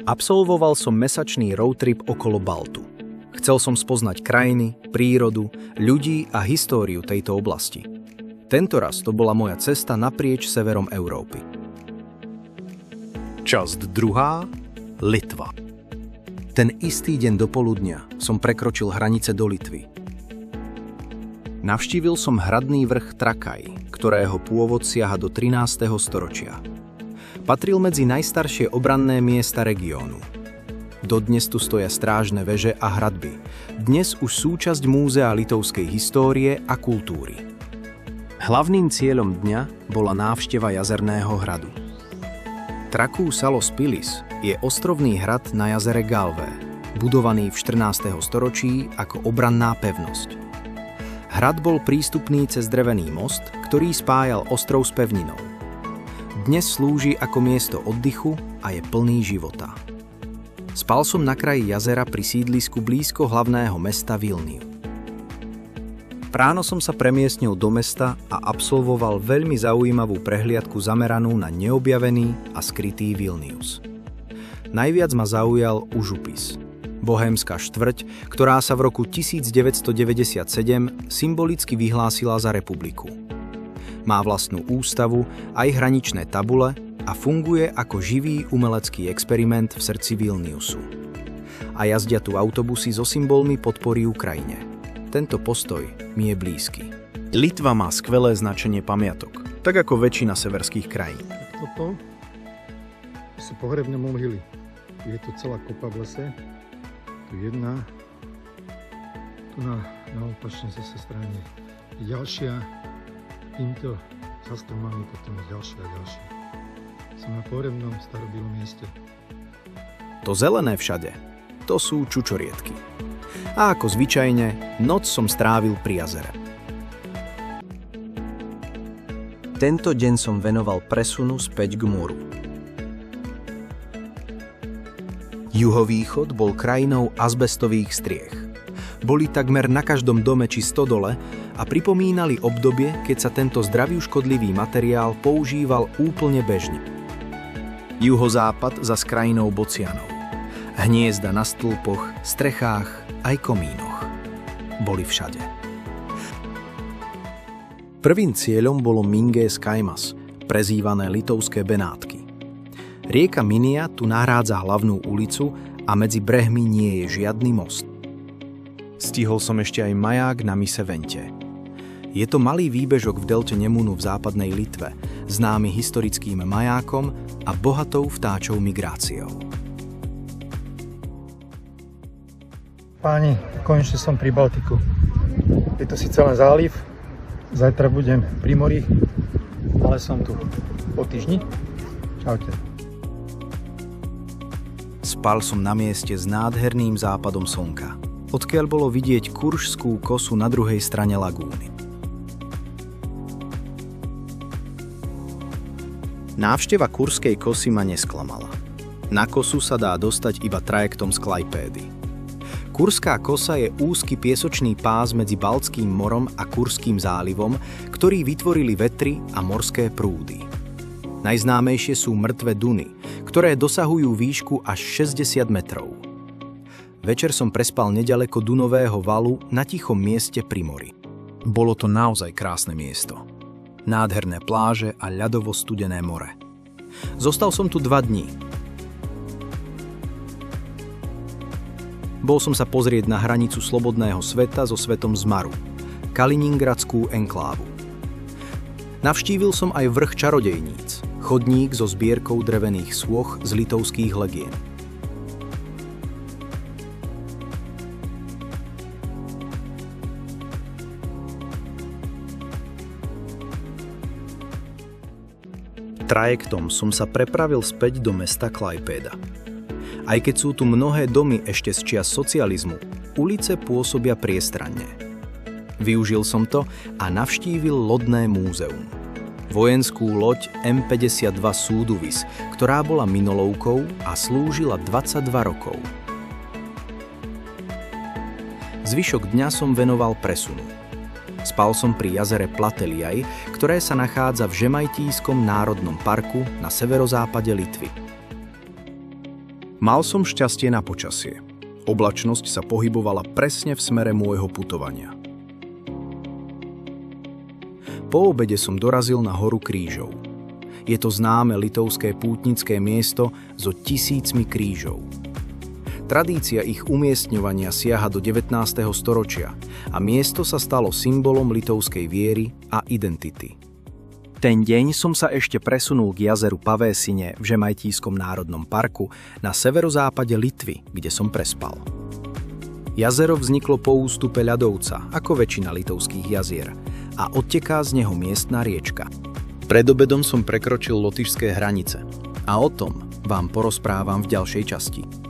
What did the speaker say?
Absolvoval som mesačný roadtrip okolo Baltu. Chcel som spoznať krajiny, prírodu, ľudí a históriu tejto oblasti. Tentoraz to bola moja cesta naprieč severom Európy. Časť 2. Litva. Ten istý deň dopoludnia som prekročil hranice do Litvy. Navštívil som hradný vrch Trakaj, ktorého pôvod siaha do 13. storočia. Patril medzi najstaršie obranné miesta regiónu. Dodnes tu stoja strážne veže a hradby, dnes už súčasť Múzea litovskej histórie a kultúry. Hlavným cieľom dňa bola návšteva jazerného hradu. Trakú Salos Pilis je ostrovný hrad na jazere Galve, budovaný v 14. storočí ako obranná pevnosť. Hrad bol prístupný cez drevený most, ktorý spájal ostrov s pevninou. Dnes slúži ako miesto oddychu a je plný života. Spal som na kraji jazera pri sídlisku blízko hlavného mesta Vilniu. Ráno som sa premiestnil do mesta a absolvoval veľmi zaujímavú prehliadku zameranú na neobjavený a skrytý Vilnius. Najviac ma zaujal Užupis, bohémska štvrť, ktorá sa v roku 1997 symbolicky vyhlásila za republiku. Má vlastnú ústavu, aj hraničné tabule a funguje ako živý umelecký experiment v srdci Vilniusu. A jazdia tu autobusy so symbolmi podpory Ukrajine. Tento postoj mi je blízky. Litva má skvelé značenie pamiatok, tak ako väčšina severských krajín. Toto sú pohrebné mohyly. Je tu celá kopa v lese. Tu jedna. Tu na opačnej zase strane je ďalšia. Týmto za stromami potom ďalšie a ďalšie. Som na pohrebnom starobilom mieste. To zelené všade, to sú čučoriedky. A ako zvyčajne, noc som strávil pri jazere. Tento deň som venoval presunu späť k moru. Juhovýchod bol krajinou azbestových striech. Boli takmer na každom dome či stodole a pripomínali obdobie, keď sa tento zdraviu škodlivý materiál používal úplne bežne. Juhozápad za krajinou bocianov. Hniezda na stĺpoch, strechách aj komínoch. Boli všade. Prvým cieľom bolo Mingays Kaimas, prezývané litovské Benátky. Rieka Minia tu nahrádza hlavnú ulicu a medzi brehmi nie je žiadny most. Stihol som ešte aj maják na mise Vente. Je to malý výbežok v delte Nemunu v západnej Litve, známy historickým majákom a bohatou vtáčou migráciou. Páni, konečne som pri Baltiku. Je to síce len záliv, zajtra budem pri mori, ale som tu po týždni. Čaute. Spal som na mieste s nádherným západom slnka, odkiaľ bolo vidieť Kuršskú kosu na druhej strane lagúny. Návšteva Kurskej kosy ma nesklamala. Na kosu sa dá dostať iba trajektom z Klajpédy. Kurská kosa je úzky piesočný pás medzi Baltským morom a Kurským zálivom, ktorý vytvorili vetry a morské prúdy. Najznámejšie sú mŕtve duny, ktoré dosahujú výšku až 60 metrov. Večer som prespal neďaleko Dunového valu na tichom mieste pri mori. Bolo to naozaj krásne miesto. Nádherné pláže a ľadovo studené more. Zostal som tu 2 dní. Bol som sa pozrieť na hranicu slobodného sveta so svetom Zmaru, Kaliningradskú enklávu. Navštívil som aj vrch čarodejníc, chodník so zbierkou drevených sôch z litovských legien. Trajektom som sa prepravil späť do mesta Klajpéda. Aj keď sú tu mnohé domy ešte z čias socializmu, ulice pôsobia priestranne. Využil som to a navštívil lodné múzeum. Vojenskú loď M52 Súduvis, ktorá bola minolovkou a slúžila 22 rokov. Zvyšok dňa som venoval presunu. Spal som pri jazere Plateliaj, ktoré sa nachádza v Žemajtískom národnom parku na severozápade Litvy. Mal som šťastie na počasie. Oblačnosť sa pohybovala presne v smere môjho putovania. Po obede som dorazil na horu krížov. Je to známe litovské pútnické miesto so 1000 krížov. Tradícia ich umiestňovania siaha do 19. storočia a miesto sa stalo symbolom litovskej viery a identity. Ten deň som sa ešte presunul k jazeru Pavésine v Žemajtískom národnom parku na severozápade Litvy, kde som prespal. Jazero vzniklo po ústupe ľadovca, ako väčšina litovských jazier, a odteká z neho miestna riečka. Pred obedom som prekročil lotyšské hranice a o tom vám porozprávam v ďalšej časti.